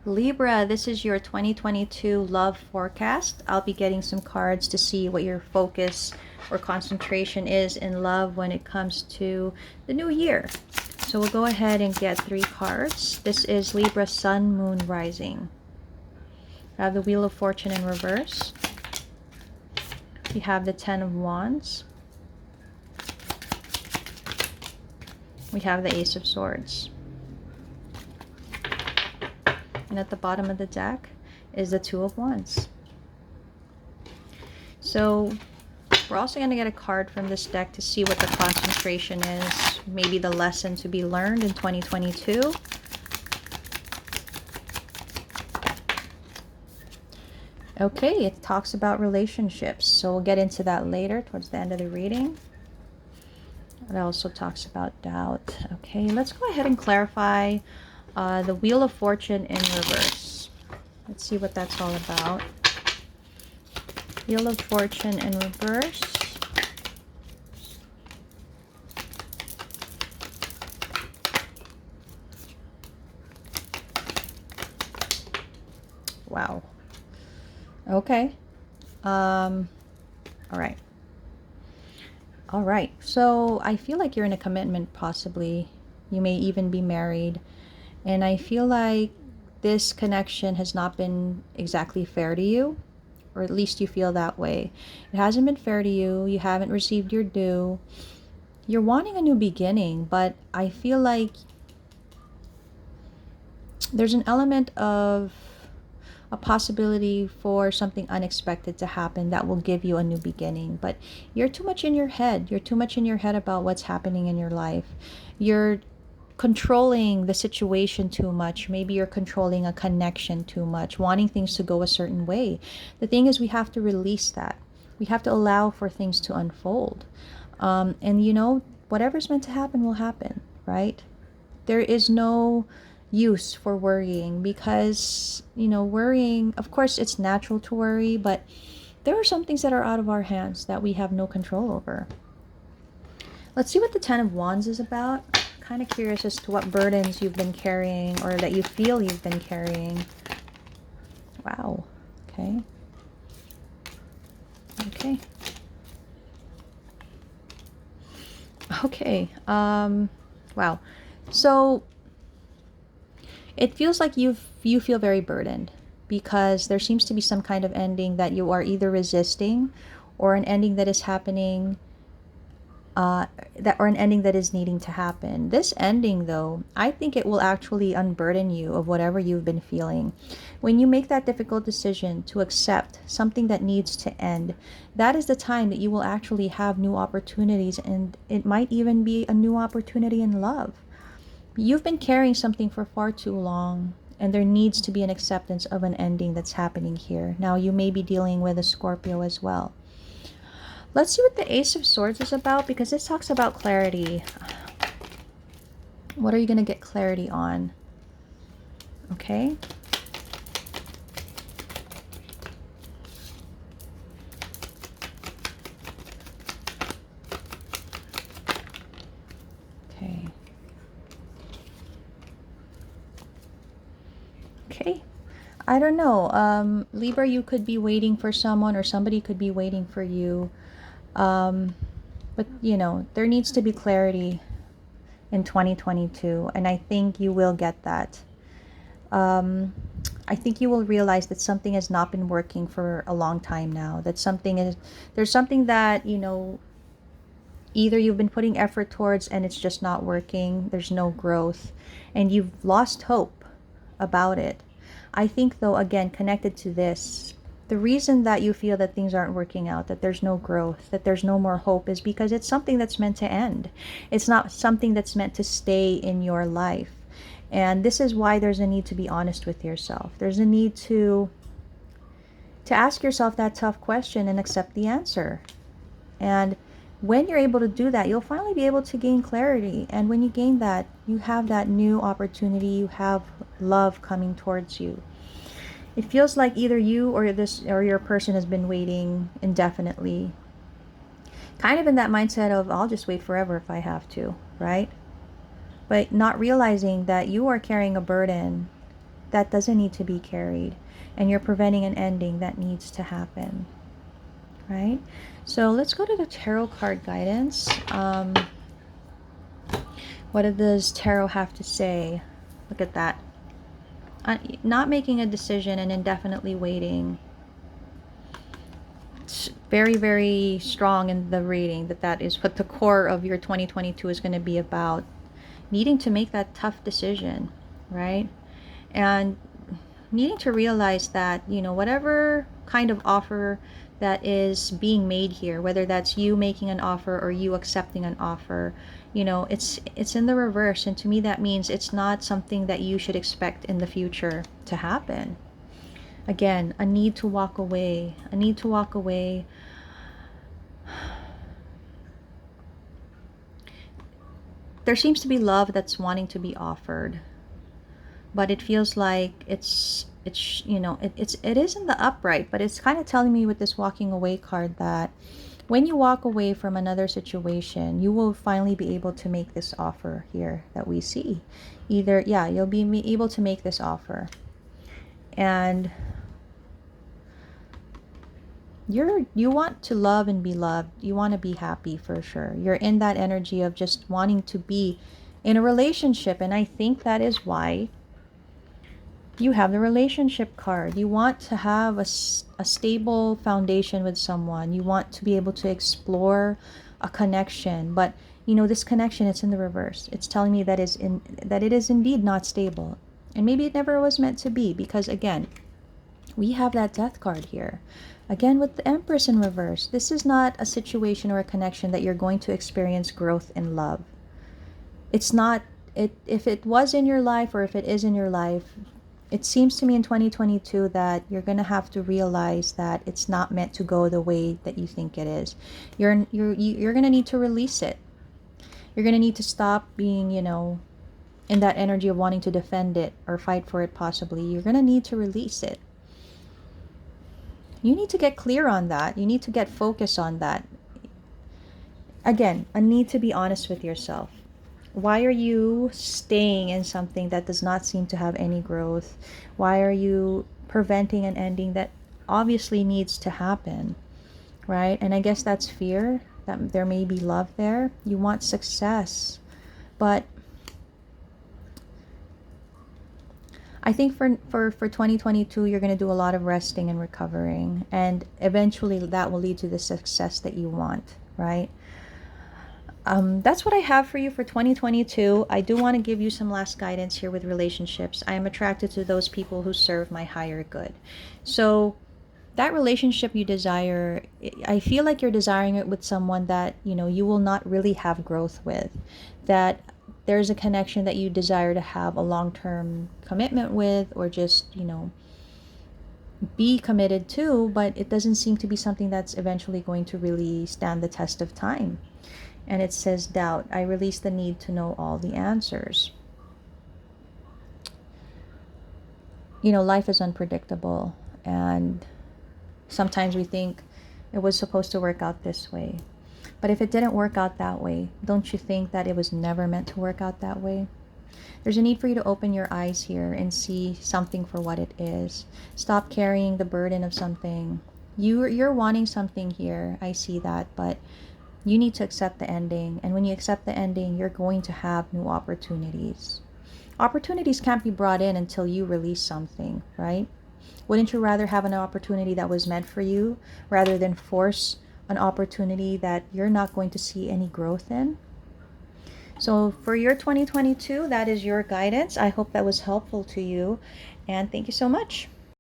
Libra, this is your 2022 love forecast. I'll be getting some cards to see what your focus or concentration is in love when it comes to the new year. So we'll go ahead and get 3 cards. This is Libra, Sun, Moon, Rising. I have the Wheel of Fortune in reverse. We have the Ten of Wands. We have the Ace of Swords. And at the bottom of the deck is the Two of Wands. So we're also going to get a card from this deck to see what the concentration is. Maybe the lesson to be learned in 2022. Okay, it talks about relationships. So we'll get into that later towards the end of the reading. It also talks about doubt. Okay, let's go ahead and clarify the Wheel of Fortune in reverse. Let's see what that's all about. Wheel of Fortune in reverse. Wow. Okay. All right. All right. So I feel like you're in a commitment, possibly. You may even be married. And I feel like this connection has not been exactly fair to you, or at least you feel that way. It hasn't been fair to you. You haven't received your due. You're wanting a new beginning, but I feel like there's an element of a possibility for something unexpected to happen that will give you a new beginning. But you're too much in your head. You're too much in your head about what's happening in your life. You're controlling the situation too much. Maybe you're controlling a connection too much, wanting things to go a certain way. The thing is, we have to release that. We have to allow for things to unfold. And you know, whatever's meant to happen will happen, right? There is no use for worrying because, you know, worrying, of course, it's natural to worry, but there are some things that are out of our hands that we have no control over. Let's see what the Ten of Wands is about. Kind of curious as to what burdens you've been carrying or that you feel you've been carrying. Wow. Okay. Okay. Okay. Wow. So it feels like you feel very burdened because there seems to be some kind of ending that you are either resisting, or an ending that is happening, or an ending that is needing to happen. This ending, though, I think it will actually unburden you of whatever you've been feeling. When you make that difficult decision to accept something that needs to end, that is the time that you will actually have new opportunities, and it might even be a new opportunity in love. You've been carrying something for far too long, and there needs to be an acceptance of an ending that's happening here. Now, you may be dealing with a Scorpio as well. Let's see what the Ace of Swords is about, because this talks about clarity. What are you going to get clarity on? Okay. Okay. Okay. I don't know. Libra, you could be waiting for someone, or somebody could be waiting for you. But, you know, there needs to be clarity in 2022, and I think you will get that. I think you will realize that something has not been working for a long time now. That there's something that, you know, either you've been putting effort towards and it's just not working. There's no growth, and you've lost hope about it. I think, though, again, connected to this, the reason that you feel that things aren't working out, that there's no growth, that there's no more hope, is because it's something that's meant to end. It's not something that's meant to stay in your life. And this is why there's a need to be honest with yourself. There's a need to ask yourself that tough question and accept the answer. And when you're able to do that, you'll finally be able to gain clarity. And when you gain that, you have that new opportunity. You have love coming towards you. It feels like either you or your person has been waiting indefinitely. Kind of in that mindset of, I'll just wait forever if I have to, right? But not realizing that you are carrying a burden that doesn't need to be carried, and you're preventing an ending that needs to happen, right? So let's go to the tarot card guidance. What does tarot have to say? Look at that. Not making a decision and indefinitely waiting. It's very, very strong in the reading that is what the core of your 2022 is going to be about. Needing to make that tough decision, right? And needing to realize that, you know, whatever kind of offer that is being made here, whether that's you making an offer or you accepting an offer, you know, it's in the reverse. And to me, that means it's not something that you should expect in the future to happen. Again, a need to walk away, a need to walk away. There seems to be love that's wanting to be offered, but it feels like it's you know, it is in the upright, but it's kind of telling me with this walking away card that when you walk away from another situation, you will finally be able to make this offer here that we see. Either, yeah, you'll be able to make this offer, and you want to love and be loved. You want to be happy for sure. You're in that energy of just wanting to be in a relationship, and I think that is why you have the relationship card. You want to have a stable foundation with someone. You want to be able to explore a connection, but you know, this connection, it's in the reverse. It's telling me that it is indeed not stable, and maybe it never was meant to be, because again, we have that death card here. Again, with the Empress in reverse, this is not a situation or a connection that you're going to experience growth in love. It's not. If it was in your life, or if it is in your life, it seems to me in 2022 that you're going to have to realize that it's not meant to go the way that you think it is. You're going to need to release it. You're going to need to stop being, you know, in that energy of wanting to defend it or fight for it possibly. You're going to need to release it. You need to get clear on that. You need to get focused on that. Again, a need to be honest with yourself. Why are you staying in something that does not seem to have any growth? Why are you preventing an ending that obviously needs to happen, right? And I guess that's fear, that there may be love there. You want success, but I think for 2022, you're going to do a lot of resting and recovering, and eventually that will lead to the success that you want, right? That's what I have for you for 2022. I do want to give you some last guidance here with relationships. I am attracted to those people who serve my higher good. So that relationship you desire, I feel like you're desiring it with someone that, you know, you will not really have growth with. That there's a connection that you desire to have a long-term commitment with, or just, you know, be committed to, but it doesn't seem to be something that's eventually going to really stand the test of time. And it says doubt. I release the need to know all the answers. You know, life is unpredictable, and sometimes we think it was supposed to work out this way. But if it didn't work out that way, don't you think that it was never meant to work out that way? There's a need for you to open your eyes here and see something for what it is. Stop carrying the burden of something. You're wanting something here. I see that, but you need to accept the ending. And when you accept the ending, you're going to have new opportunities. Opportunities can't be brought in until you release something, right? Wouldn't you rather have an opportunity that was meant for you rather than force an opportunity that you're not going to see any growth in? So for your 2022, that is your guidance. I hope that was helpful to you, and thank you so much.